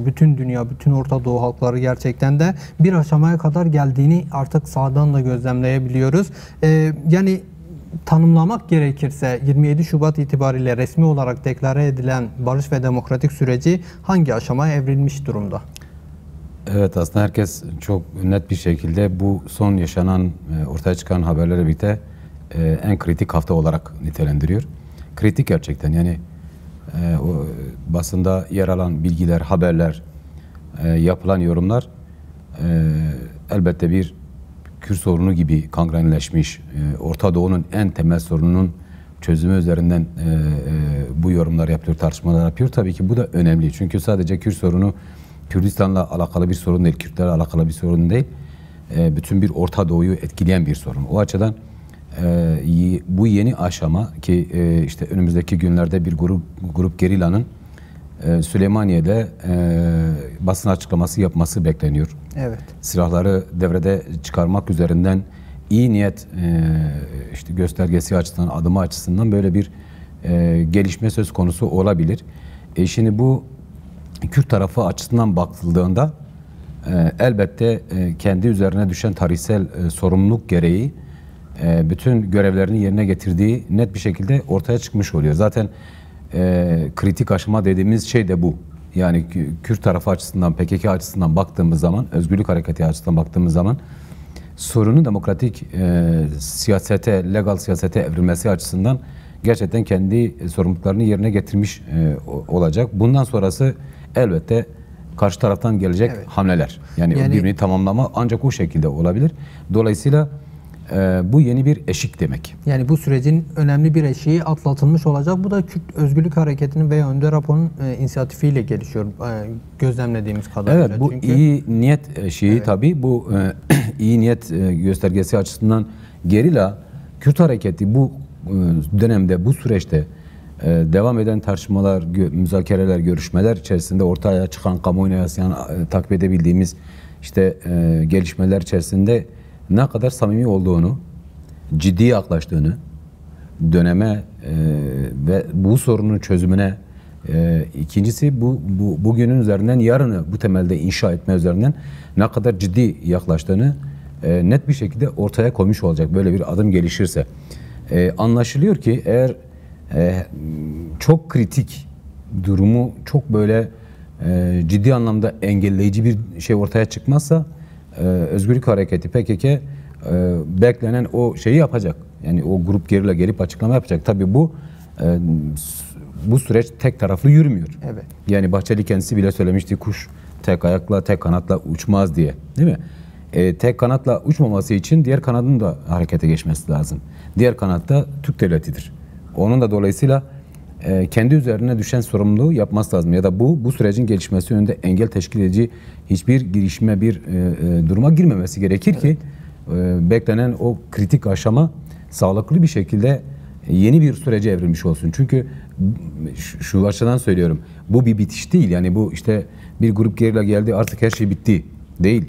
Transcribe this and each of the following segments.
bütün dünya, bütün Orta Doğu halkları gerçekten de bir aşamaya kadar geldiğini artık sağdan da gözlemleyebiliyoruz. Yani tanımlamak gerekirse 27 Şubat itibariyle resmi olarak deklare edilen barış ve demokratik süreci hangi aşamaya evrilmiş durumda? Evet, aslında herkes çok net bir şekilde bu son yaşanan, ortaya çıkan haberlerle birlikte en kritik hafta olarak nitelendiriyor. Kritik gerçekten, yani o basında yer alan bilgiler, haberler, yapılan yorumlar elbette bir Kürt sorunu gibi kangrenleşmiş, Orta Doğu'nun en temel sorununun çözümü üzerinden bu yorumlar yapıyor, tartışmalar yapıyor. Tabii ki bu da önemli. Çünkü sadece Kürt sorunu Kürdistan'la alakalı bir sorun değil, Kürtlerle alakalı bir sorun değil. Bütün bir Orta Doğu'yu etkileyen bir sorun. O açıdan bu yeni aşama ki işte önümüzdeki günlerde bir grup gerilanın Süleymaniye'de basın açıklaması yapması bekleniyor. Evet. Silahları devrede çıkarmak üzerinden iyi niyet işte göstergesi açısından, adımı açısından böyle bir gelişme söz konusu olabilir. Şimdi bu Kürt tarafı açısından bakıldığında elbette kendi üzerine düşen tarihsel sorumluluk gereği bütün görevlerini yerine getirdiği net bir şekilde ortaya çıkmış oluyor. Zaten kritik aşama dediğimiz şey de bu. Yani Kürt tarafı açısından, PKK açısından baktığımız zaman, Özgürlük Hareketi açısından baktığımız zaman sorunun demokratik siyasete, legal siyasete evrilmesi açısından gerçekten kendi sorumluluklarını yerine getirmiş olacak. Bundan sonrası elbette karşı taraftan gelecek hamleler. Yani birbirini tamamlama ancak o şekilde olabilir. Dolayısıyla bu yeni bir eşik demek. Yani bu sürecin önemli bir eşiği atlatılmış olacak. Bu da Kürt Özgürlük Hareketi'nin veya Önder Apo'nun inisiyatifiyle gelişiyor gözlemlediğimiz kadarıyla. Evet, bu iyi niyet eşiği tabii. Bu iyi niyet göstergesi açısından gerilla Kürt Hareketi bu dönemde, bu süreçte devam eden tartışmalar, müzakereler, görüşmeler içerisinde ortaya çıkan, kamuoyuna yansıyan, takip edebildiğimiz işte gelişmeler içerisinde ne kadar samimi olduğunu, ciddi yaklaştığını, döneme ve bu sorunun çözümüne, ikincisi bugünün üzerinden yarını bu temelde inşa etme üzerinden ne kadar ciddi yaklaştığını net bir şekilde ortaya koymuş olacak böyle bir adım gelişirse. Anlaşılıyor ki eğer çok kritik durumu çok böyle ciddi anlamda engelleyici bir şey ortaya çıkmazsa Özgürlük Hareketi, PKK beklenen o şeyi yapacak. Yani o grup gerilla gelip açıklama yapacak. Tabii bu süreç tek taraflı yürümüyor. Evet. Yani Bahçeli kendisi bile söylemişti, kuş tek ayakla, tek kanatla uçmaz diye. Değil mi? Tek kanatla uçmaması için diğer kanadın da harekete geçmesi lazım. Diğer kanat da Türk devletidir. Onun da dolayısıyla kendi üzerine düşen sorumluluğu yapması lazım. Ya da bu sürecin gelişmesi önünde engel teşkil edici hiçbir girişime, bir duruma girmemesi gerekir ki beklenen o kritik aşama sağlıklı bir şekilde yeni bir sürece evrilmiş olsun. Çünkü şu açıdan söylüyorum, bu bir bitiş değil. Yani bu işte bir grup gerilla geldi, artık her şey bitti değil.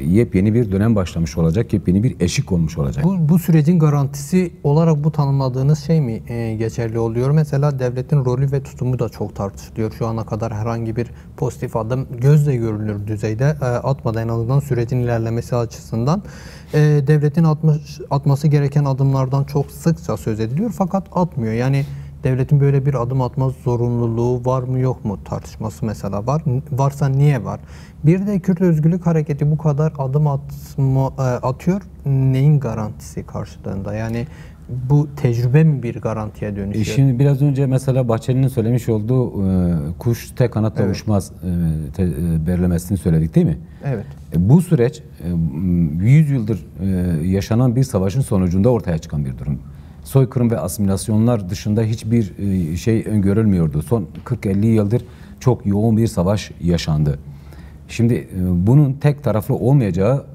Yepyeni bir dönem başlamış olacak, yepyeni bir eşik olmuş olacak. Bu sürecin garantisi olarak bu tanımladığınız şey mi geçerli oluyor? Mesela devletin rolü ve tutumu da çok tartışılıyor. Şu ana kadar herhangi bir pozitif adım gözle görülür düzeyde atmadı, en azından sürecin ilerlemesi açısından. Devletin atması gereken adımlardan çok sıkça söz ediliyor fakat atmıyor. Yani devletin böyle bir adım atma zorunluluğu var mı yok mu tartışması mesela var. Varsa niye var? Bir de Kürt Özgürlük Hareketi bu kadar adım atıyor. Neyin garantisi karşılığında? Yani bu tecrübe mi bir garantiye dönüşüyor? Şimdi biraz önce mesela Bahçeli'nin söylemiş olduğu kuş tek kanatla uçmaz belirlemesini söyledik değil mi? Evet. Bu süreç 100 yıldır yaşanan bir savaşın sonucunda ortaya çıkan bir durum. Soykırım ve asimilasyonlar dışında hiçbir şey öngörülmüyordu. Son 40-50 yıldır çok yoğun bir savaş yaşandı. Şimdi bunun tek taraflı olmayacağı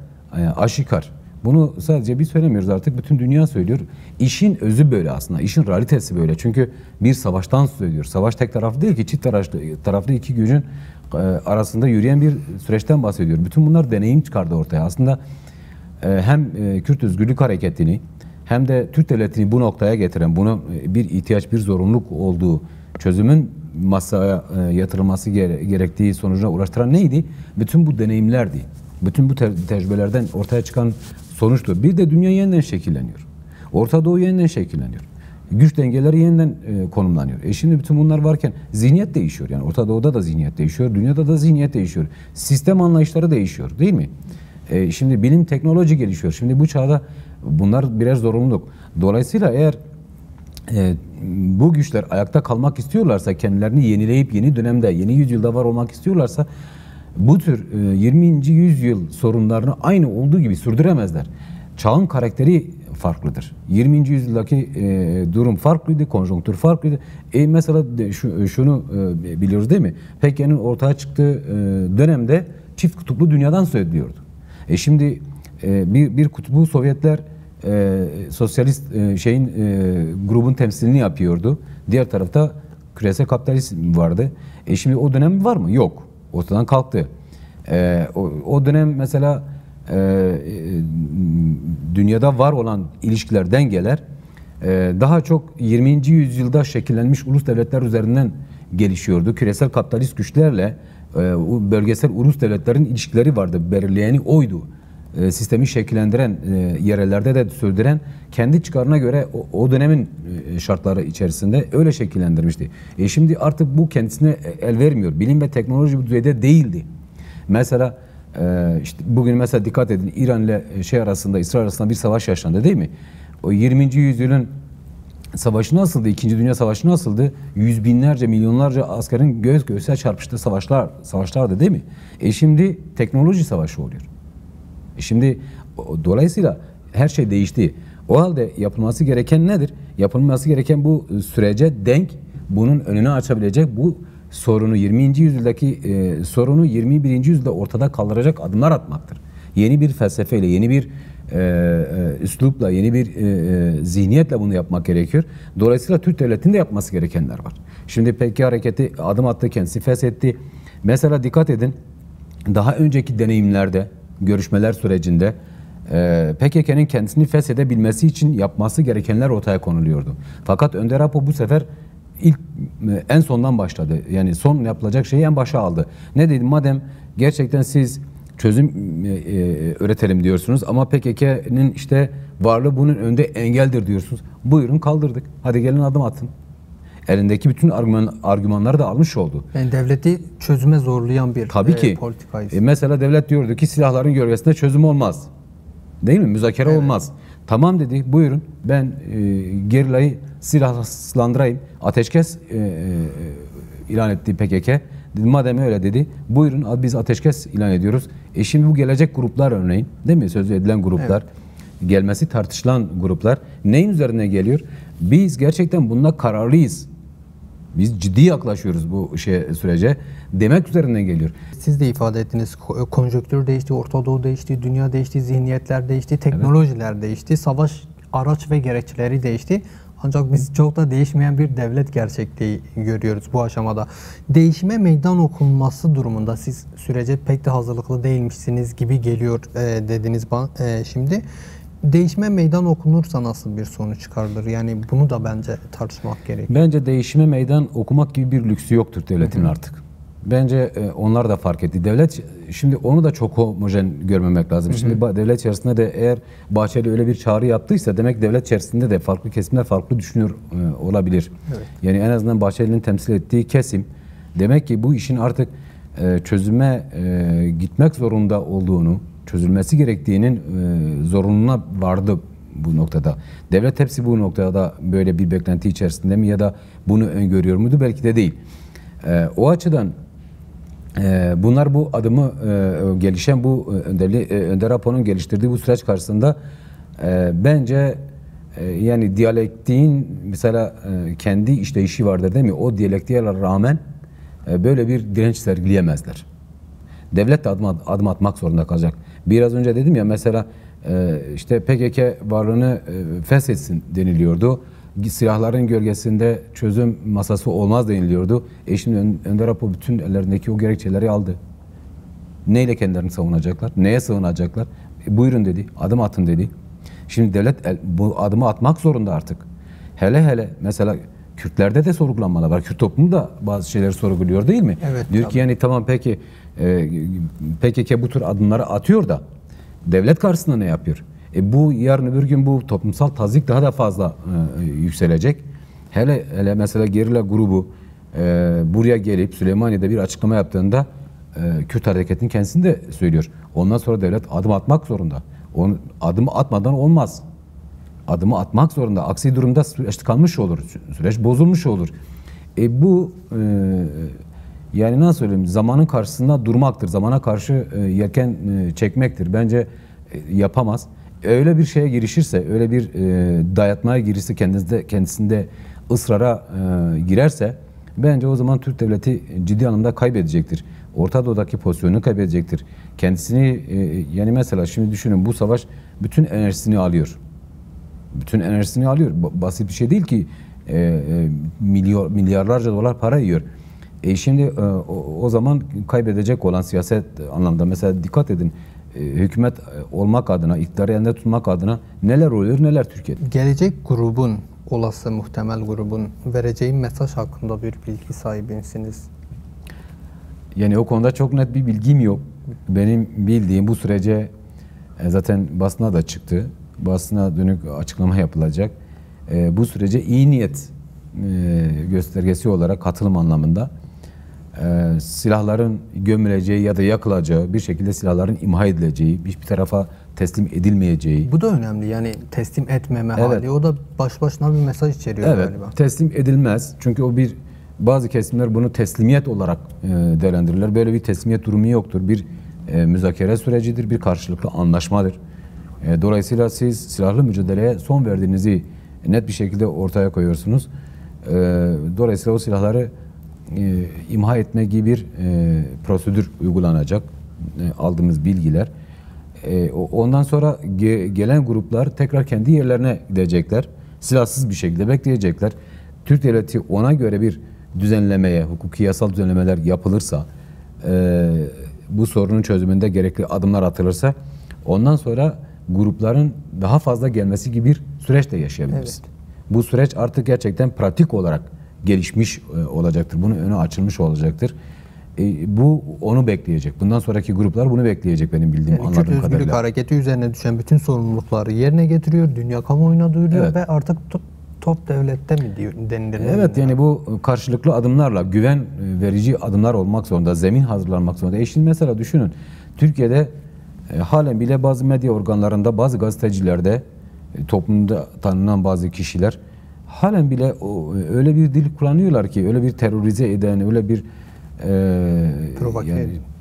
aşikar. Bunu sadece biz söylemiyoruz, artık bütün dünya söylüyor. İşin özü böyle aslında, işin realitesi böyle. Çünkü bir savaştan söylüyor. Savaş tek taraflı değil ki, çift taraflı iki gücün arasında yürüyen bir süreçten bahsediyor. Bütün bunlar deneyim çıkardı ortaya. Aslında hem Kürt Özgürlük Hareketi'ni hem de Türk devletini bu noktaya getiren, bunu bir ihtiyaç, bir zorunluluk olduğu çözümün masaya yatırılması gerektiği sonucuna ulaştıran neydi? Bütün bu deneyimlerdi. Bütün bu tecrübelerden ortaya çıkan sonuçtu. Bir de dünya yeniden şekilleniyor. Orta Doğu yeniden şekilleniyor. Güç dengeleri yeniden konumlanıyor. Şimdi bütün bunlar varken zihniyet değişiyor. Yani Orta Doğu'da da zihniyet değişiyor, dünyada da zihniyet değişiyor. Sistem anlayışları değişiyor, değil mi? Şimdi bilim, teknoloji gelişiyor. Şimdi bu çağda bunlar birer zorunluluk. Dolayısıyla eğer bu güçler ayakta kalmak istiyorlarsa, kendilerini yenileyip yeni dönemde, yeni yüzyılda var olmak istiyorlarsa bu tür 20. yüzyıl sorunlarını aynı olduğu gibi sürdüremezler. Çağın karakteri farklıdır. 20. yüzyıldaki durum farklıydı, konjonktür farklıydı. Mesela şunu biliyoruz değil mi? Pekin'in ortaya çıktığı dönemde çift kutuplu dünyadan söz ediliyordu. Şimdi bir kutbu Sovyetler sosyalist grubun temsilini yapıyordu. Diğer tarafta küresel kapitalizm vardı. Şimdi o dönem var mı? Yok. Ortadan kalktı. O dönem mesela dünyada var olan ilişkiler, dengeler daha çok 20. yüzyılda şekillenmiş ulus devletler üzerinden gelişiyordu. Küresel kapitalist güçlerle bölgesel ulus devletlerin ilişkileri vardı. Belirleyeni oydu. Sistemi şekillendiren, yerellerde de sürdüren, kendi çıkarına göre o dönemin şartları içerisinde öyle şekillendirmişti. Şimdi artık bu kendisine el vermiyor. Bilim ve teknoloji bu düzeyde değildi. Mesela işte bugün mesela dikkat edin, İran ile arasında, İsrail arasında bir savaş yaşandı değil mi? O 20. yüzyılın savaşı nasıldı? İkinci Dünya Savaşı nasıldı? Yüz binlerce, milyonlarca askerin göğüs göğüse çarpıştığı savaşlardı değil mi? Şimdi teknoloji savaşı oluyor. Şimdi dolayısıyla her şey değişti. O halde yapılması gereken nedir? Yapılması gereken bu sürece denk, bunun önünü açabilecek, bu sorunu 20. yüzyıldaki sorunu 21. yüzyılda ortada kaldıracak adımlar atmaktır. Yeni bir felsefeyle, yeni bir üslupla, yeni bir zihniyetle bunu yapmak gerekiyor. Dolayısıyla Türk devletinin de yapması gerekenler var. Şimdi PKK hareketi adım attı, kendisi feshetti. Mesela dikkat edin, daha önceki deneyimlerde, görüşmeler sürecinde PKK'nın kendisini feshedebilmesi için yapması gerekenler ortaya konuluyordu. Fakat Önder Apo bu sefer en sondan başladı. Yani son yapılacak şeyi en başa aldı. Ne dedi? Madem gerçekten siz çözüm üretelim diyorsunuz ama PKK'nın işte varlığı bunun önünde engeldir diyorsunuz. Buyurun kaldırdık. Hadi gelin adım atın. Elindeki bütün argümanları da almış oldu. Yani devleti çözüme zorlayan bir politikaydı. Mesela devlet diyordu ki silahların gölgesinde çözüm olmaz. Değil mi? Müzakere olmaz. Tamam dedi. Buyurun. Ben gerilayı silahlandırayım. Ateşkes ilan etti PKK. Dedi, madem öyle dedi. Buyurun biz ateşkes ilan ediyoruz. Şimdi bu gelecek gruplar örneğin, değil mi? Sözü edilen gruplar. Evet. Gelmesi tartışılan gruplar. Neyin üzerine geliyor? Biz gerçekten bununla kararlıyız. Biz ciddi yaklaşıyoruz bu sürece. Demek üzerinden geliyor. Siz de ifade ettiniz. Konjonktür değişti, Orta Doğu değişti, dünya değişti, zihniyetler değişti, teknolojiler değişti, savaş araç ve gerekçeleri değişti. Ancak biz çok da değişmeyen bir devlet gerçekliği görüyoruz bu aşamada. Değişime meydan okunması durumunda siz sürece pek de hazırlıklı değilmişsiniz gibi geliyor dediniz bana şimdi. Değişime meydan okunursa nasıl bir sonuç çıkarılır? Yani bunu da bence tartışmak gerekiyor. Bence değişime meydan okumak gibi bir lüksü yoktur devletin artık. Bence onlar da fark etti. Devlet, şimdi onu da çok homojen görmemek lazım. Şimdi devlet içerisinde de eğer Bahçeli öyle bir çağrı yaptıysa demek devlet içerisinde de farklı kesimler farklı düşünüyor olabilir. Evet. Yani en azından Bahçeli'nin temsil ettiği kesim demek ki bu işin artık çözüme gitmek zorunda olduğunu, çözülmesi gerektiğinin zorunluluğuna vardı bu noktada. Devlet hepsi bu noktada böyle bir beklenti içerisinde mi ya da bunu öngörüyor muydu? Belki de değil. O açıdan bunlar bu adımı gelişen bu Önder Apo'nun geliştirdiği bu süreç karşısında bence yani diyalektiğin mesela kendi işleyişi vardır değil mi? O diyalektiğe rağmen böyle bir direnç sergileyemezler. Devlet de adım atmak zorunda kalacak. Biraz önce dedim ya mesela işte PKK varlığını feshetsin deniliyordu. Silahların gölgesinde çözüm masası olmaz deniliyordu. Şimdi Önder Apo bütün ellerindeki o gerekçeleri aldı. Neyle kendilerini savunacaklar? Neye sığınacaklar? Buyurun dedi, adım atın dedi. Şimdi devlet bu adımı atmak zorunda artık. Hele mesela Kürtlerde de sorgulanmalar var. Kürt toplumu da bazı şeyleri sorguluyor değil mi? Evet, Diyor tabii. ki yani tamam peki PKK bu tür adımları atıyor da devlet karşısında ne yapıyor? Bu yarın öbür gün bu toplumsal tazyik daha da fazla yükselecek. Hele mesela gerilla grubu buraya gelip Süleymaniye'de bir açıklama yaptığında Kürt hareketinin kendisini de söylüyor. Ondan sonra devlet adım atmak zorunda. Adımı atmadan olmaz. Adımı atmak zorunda. Aksi durumda süreç tıkanmış olur. Süreç bozulmuş olur. Bu yani nasıl söyleyeyim, zamanın karşısında durmaktır. Zamana karşı yelken çekmektir. Bence yapamaz. Öyle bir şeye girişirse, öyle bir dayatmaya girirse, kendisinde ısrara girerse bence o zaman Türk devleti ciddi anlamda kaybedecektir. Orta Doğu'daki pozisyonunu kaybedecektir. Kendisini yani mesela şimdi düşünün, bu savaş bütün enerjisini alıyor. Bütün enerjisini alıyor. Basit bir şey değil ki, milyarlarca dolar para yiyor. Şimdi o zaman kaybedecek olan siyaset anlamda mesela dikkat edin, hükümet olmak adına, iktidarı elinde tutmak adına neler oluyor neler Türkiye'de. Gelecek grubun, olası muhtemel grubun vereceği mesaj hakkında bir bilgi sahibisiniz. Yani o konuda çok net bir bilgim yok. Benim bildiğim bu sürece zaten basına da çıktı. Basına dönük açıklama yapılacak. Bu sürece iyi niyet göstergesi olarak katılım anlamında silahların gömüleceği ya da yakılacağı, bir şekilde silahların imha edileceği, hiçbir tarafa teslim edilmeyeceği. Bu da önemli, yani teslim etmeme Evet. hali. O da baş başına bir mesaj içeriyor Evet, galiba. teslim edilmez. Çünkü bazı kesimler bunu teslimiyet olarak değerlendirirler. Böyle bir teslimiyet durumu yoktur. Bir müzakere sürecidir, bir karşılıklı anlaşmadır. Dolayısıyla siz silahlı mücadeleye son verdiğinizi net bir şekilde ortaya koyuyorsunuz. Dolayısıyla o silahları imha etme gibi bir prosedür uygulanacak. Aldığımız bilgiler. Ondan sonra gelen gruplar tekrar kendi yerlerine gidecekler. Silahsız bir şekilde bekleyecekler. Türk devleti ona göre bir düzenlemeye, hukuki yasal düzenlemeler yapılırsa, bu sorunun çözümünde gerekli adımlar atılırsa, ondan sonra grupların daha fazla gelmesi gibi bir süreç de yaşayabiliriz. Evet. Bu süreç artık gerçekten pratik olarak gelişmiş olacaktır. Bunun önü açılmış olacaktır. Bu onu bekleyecek. Bundan sonraki gruplar bunu bekleyecek benim bildiğim, Yani Kürt anladığım Özgürlük kadarıyla. Hareketi üzerine düşen bütün sorumlulukları yerine getiriyor, dünya kamuoyuna duyuruyor Evet. ve artık top devlette mi denilir? Evet, yani bu karşılıklı adımlarla güven verici adımlar olmak zorunda, zemin hazırlanmak zorunda. Şimdi mesela düşünün, Türkiye'de halen bile bazı medya organlarında, bazı gazetecilerde, toplumda tanınan bazı kişiler halen bile öyle bir dil kullanıyorlar ki, öyle bir terörize eden, öyle bir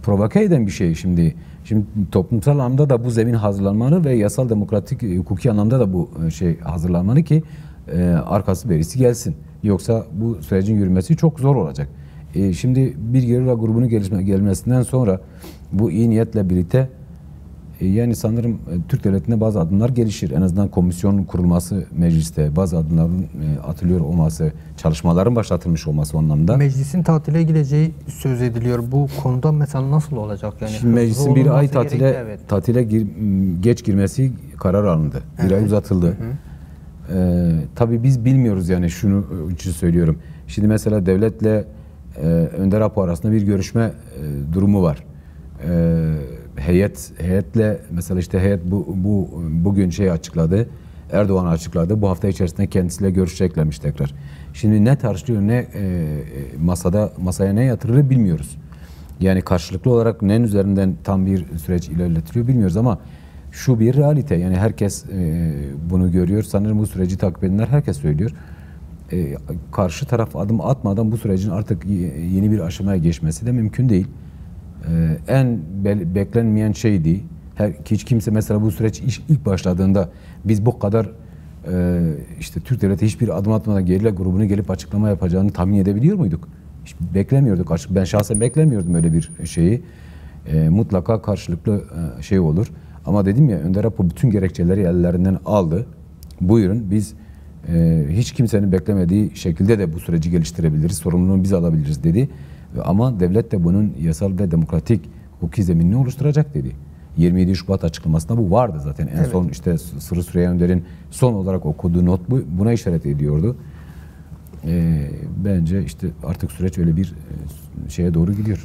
provoke eden bir şey şimdi. Şimdi toplumsal anlamda da bu zemin hazırlanmalı ve yasal demokratik hukuki anlamda da bu şey hazırlanmalı ki arkası berisi gelsin. Yoksa bu sürecin yürümesi çok zor olacak. Şimdi bir gerilla grubunun gelmesinden sonra bu iyi niyetle birlikte yani sanırım Türk Devleti'nde bazı adımlar gelişir. En azından komisyonun kurulması mecliste, bazı adımların atılıyor olması, çalışmaların başlatılmış olması o anlamda. Meclisin tatile gideceği söz ediliyor. Bu konuda mesela nasıl olacak? Yani Şimdi meclisin bir ay tatile evet. geç girmesi karar alındı. Bir ay uzatıldı. Tabii biz bilmiyoruz, yani şunu için söylüyorum. Şimdi mesela devletle Önder Apo arasında bir görüşme durumu var. Heyetle mesela işte heyet bugün açıkladı. Erdoğan açıkladı. Bu hafta içerisinde kendisiyle görüşeceklermiş tekrar. Şimdi ne tartışılıyor, ne masaya ne yatırılır bilmiyoruz. Yani karşılıklı olarak neyin üzerinden tam bir süreç ilerletiliyor bilmiyoruz ama şu bir realite. Yani herkes bunu görüyor. Sanırım bu süreci takip edenler herkes söylüyor. Karşı taraf adım atmadan bu sürecin artık yeni bir aşamaya geçmesi de mümkün değil. En beklenmeyen şeydi. Hiç kimse mesela bu süreç ilk başladığında biz bu kadar işte Türk devleti hiçbir adım atmadan gerilla grubunu gelip açıklama yapacağını tahmin edebiliyor muyduk? Hiç beklemiyorduk. Ben şahsen beklemiyordum öyle bir şeyi. Mutlaka karşılıklı şey olur. Ama dedim ya, Önder Apo bütün gerekçeleri ellerinden aldı. Buyurun, biz hiç kimsenin beklemediği şekilde de bu süreci geliştirebiliriz. Sorumluluğunu biz alabiliriz dedi. Ama devlet de bunun yasal ve demokratik hukuki zeminini oluşturacak dedi. 27 Şubat açıklamasında bu vardı zaten. En son işte Sırrı Süreyya Önder'in son olarak okuduğu not buna işaret ediyordu. Bence işte artık süreç öyle bir şeye doğru gidiyor.